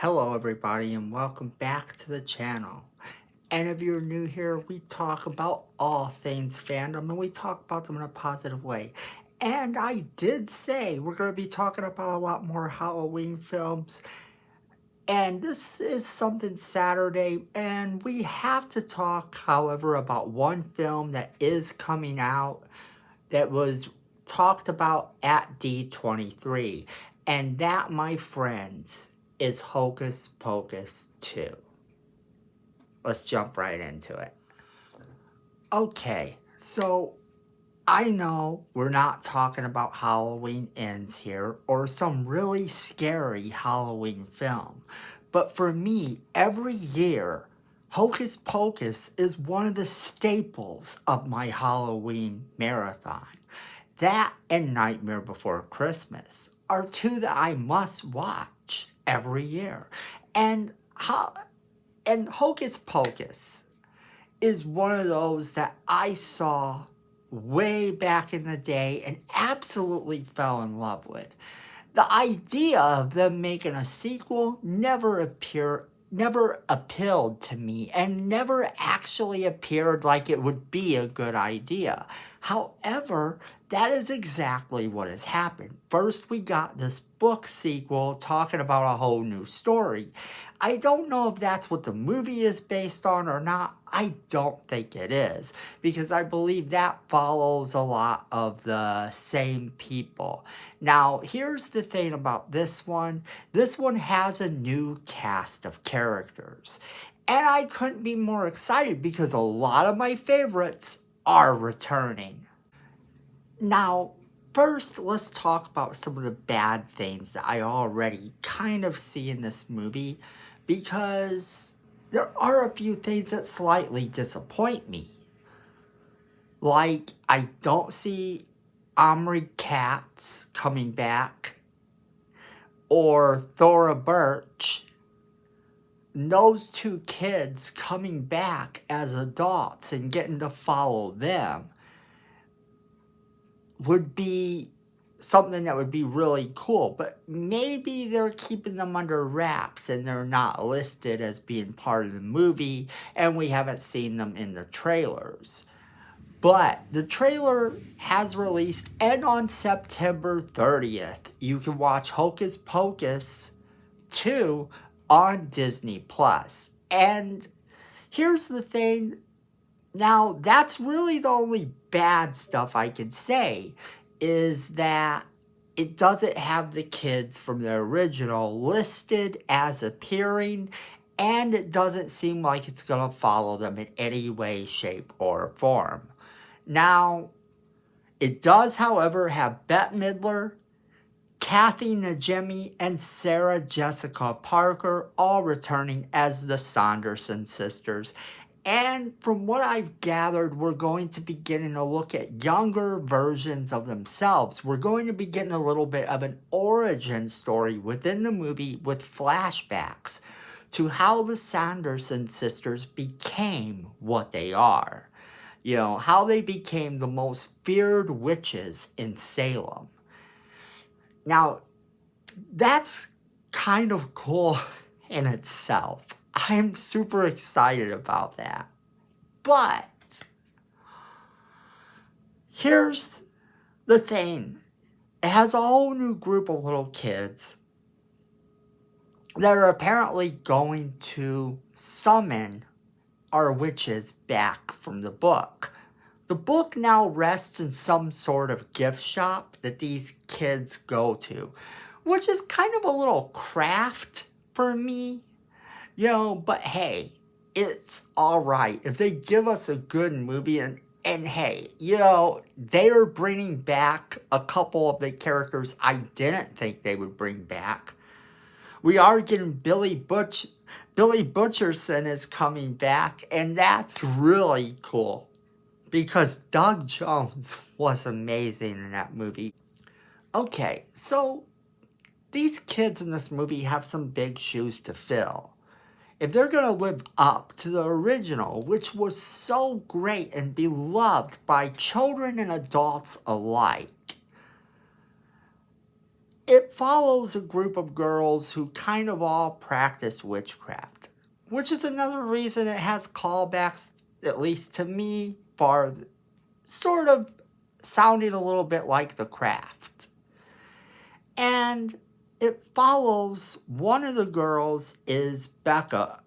Hello everybody and welcome back to the channel. And if you're new here, we talk about all things fandom and we talk about them in a positive way. And I did say we're going to be talking about a lot more Halloween films. And this is something Saturday, and we have to talk, however, about one film that is coming out that was talked about at D23. And that, my friends, is Hocus Pocus 2. Let's jump right into it. Okay, so I know we're not talking about Halloween Ends here or some really scary Halloween film. But for me, every year, Hocus Pocus is one of the staples of my Halloween marathon. That and Nightmare Before Christmas are two that I must watch every year. And Hocus Pocus is one of those that I saw way back in the day and absolutely fell in love with. The idea of them making a sequel never appealed to me and never actually appeared like it would be a good idea. However, that is exactly what has happened. First, we got this book sequel talking about a whole new story. I don't know if that's what the movie is based on or not. I don't think it is, because I believe that follows a lot of the same people. Now, here's the thing about this one. This one has a new cast of characters. And I couldn't be more excited because a lot of my favorites are returning. Now, first, let's talk about some of the bad things that I already kind of see in this movie, because there are a few things that slightly disappoint me. Like, I don't see Omri Katz coming back, or Thora Birch. Those two kids coming back as adults and getting to follow them would be something that would be really cool, but maybe they're keeping them under wraps and they're not listed as being part of the movie and we haven't seen them in the trailers. But the trailer has released, and on September 30th, you can watch Hocus Pocus 2 on Disney+. And here's the thing. Now, that's really the only bad stuff I can say, is that it doesn't have the kids from the original listed as appearing, and it doesn't seem like it's going to follow them in any way, shape, or form. Now, it does, however, have Bette Midler, Kathy Najimy, and Sarah Jessica Parker all returning as the Sanderson sisters. And from what I've gathered, we're going to be getting a look at younger versions of themselves. We're going to be getting a little bit of an origin story within the movie with flashbacks to how the Sanderson sisters became what they are. You know, how they became the most feared witches in Salem. Now, that's kind of cool in itself. I'm super excited about that. But here's the thing. It has a whole new group of little kids that are apparently going to summon our witches back from the book. The book now rests in some sort of gift shop that these kids go to, which is kind of a little craft for me. You know, but hey, it's alright. If they give us a good movie, and hey, you know, they're bringing back a couple of the characters I didn't think they would bring back. We are getting Billy Butcherson is coming back, and that's really cool, because Doug Jones was amazing in that movie. Okay, so these kids in this movie have some big shoes to fill. If they're going to live up to the original, which was so great and beloved by children and adults alike, it follows a group of girls who kind of all practice witchcraft, which is another reason it has callbacks, at least to me, for sort of sounding a little bit like The Craft. And it follows one of the girls is Becca,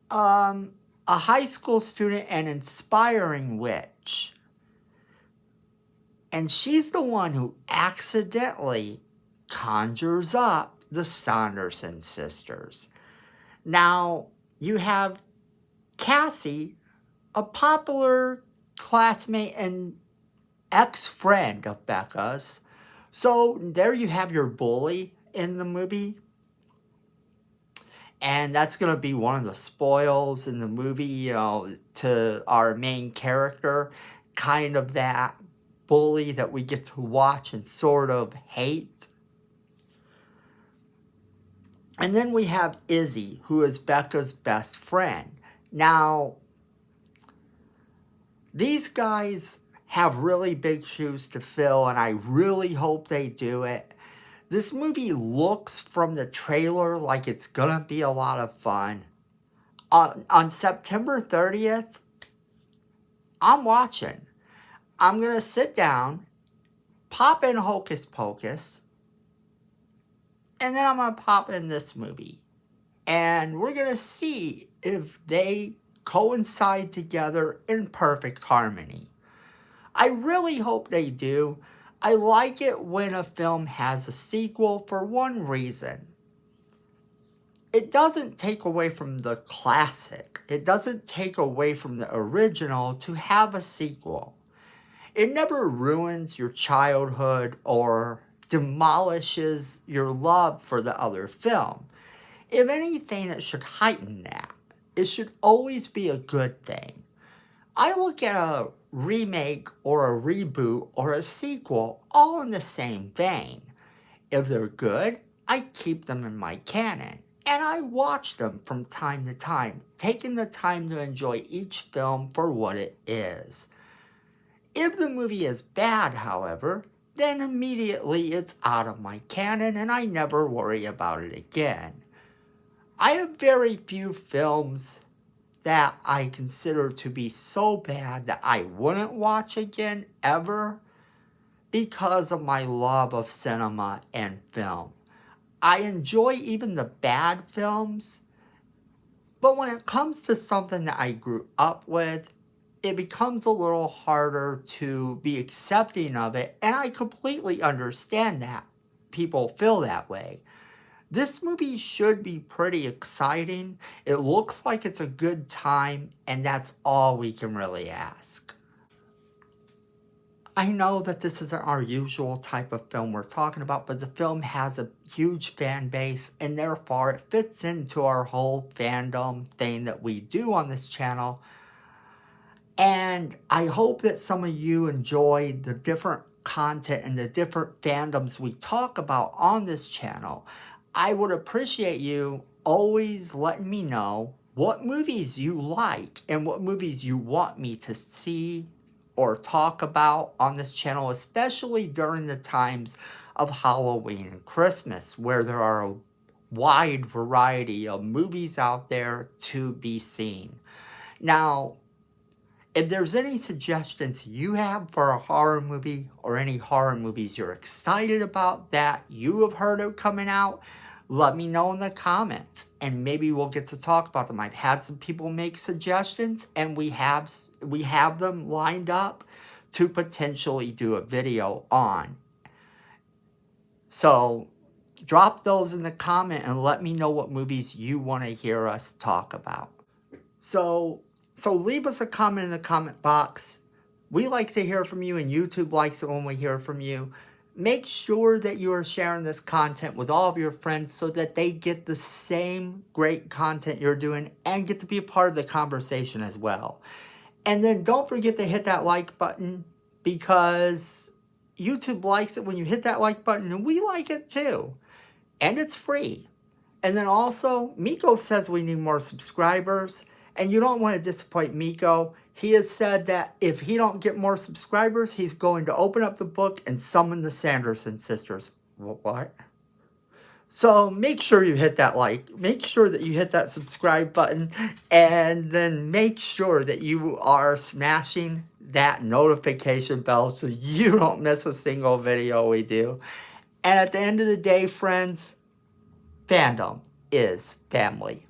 a high school student and inspiring witch. And she's the one who accidentally conjures up the Saunderson sisters. Now, you have Cassie, a popular classmate and ex-friend of Becca's. So there you have your bully in the movie. And that's going to be one of the spoils in the movie, you know, to our main character. Kind of that bully that we get to watch and sort of hate. And then we have Izzy, who is Becca's best friend. Now, these guys have really big shoes to fill, and I really hope they do it. This movie looks from the trailer like it's gonna be a lot of fun. On September 30th, I'm watching. I'm gonna sit down, pop in Hocus Pocus, and then I'm gonna pop in this movie. And we're gonna see if they coincide together in perfect harmony. I really hope they do. I like it when a film has a sequel for one reason. It doesn't take away from the classic. It doesn't take away from the original to have a sequel. It never ruins your childhood or demolishes your love for the other film. If anything, it should heighten that. It should always be a good thing. I look at a remake or a reboot or a sequel all in the same vein. If they're good, I keep them in my canon. And I watch them from time to time, taking the time to enjoy each film for what it is. If the movie is bad, however, then immediately it's out of my canon and I never worry about it again. I have very few films that I consider to be so bad that I wouldn't watch again ever because of my love of cinema and film. I enjoy even the bad films, but when it comes to something that I grew up with, it becomes a little harder to be accepting of it, and I completely understand that people feel that way. This movie should be pretty exciting. It looks like it's a good time, and that's all we can really ask. I know that this isn't our usual type of film we're talking about, but the film has a huge fan base, and therefore it fits into our whole fandom thing that we do on this channel. And I hope that some of you enjoy the different content and the different fandoms we talk about on this channel. I would appreciate you always letting me know what movies you like and what movies you want me to see or talk about on this channel, especially during the times of Halloween and Christmas, where there are a wide variety of movies out there to be seen. Now, if there's any suggestions you have for a horror movie or any horror movies you're excited about that you have heard of coming out, let me know in the comments and maybe we'll get to talk about them. I've had some people make suggestions and we have them lined up to potentially do a video on. So drop those in the comment and let me know what movies you want to hear us talk about. So leave us a comment in the comment box. We like to hear from you and YouTube likes it when we hear from you. Make sure that you are sharing this content with all of your friends so that they get the same great content you're doing and get to be a part of the conversation as well. And then don't forget to hit that like button because YouTube likes it when you hit that like button and we like it too. And it's free. And then also, Miko says we need more subscribers. And you don't want to disappoint Miko. He has said that if he don't get more subscribers, he's going to open up the book and summon the Sanderson sisters. What? So make sure you hit that like, make sure that you hit that subscribe button, and then make sure that you are smashing that notification bell so you don't miss a single video we do. And at the end of the day, friends, fandom is family.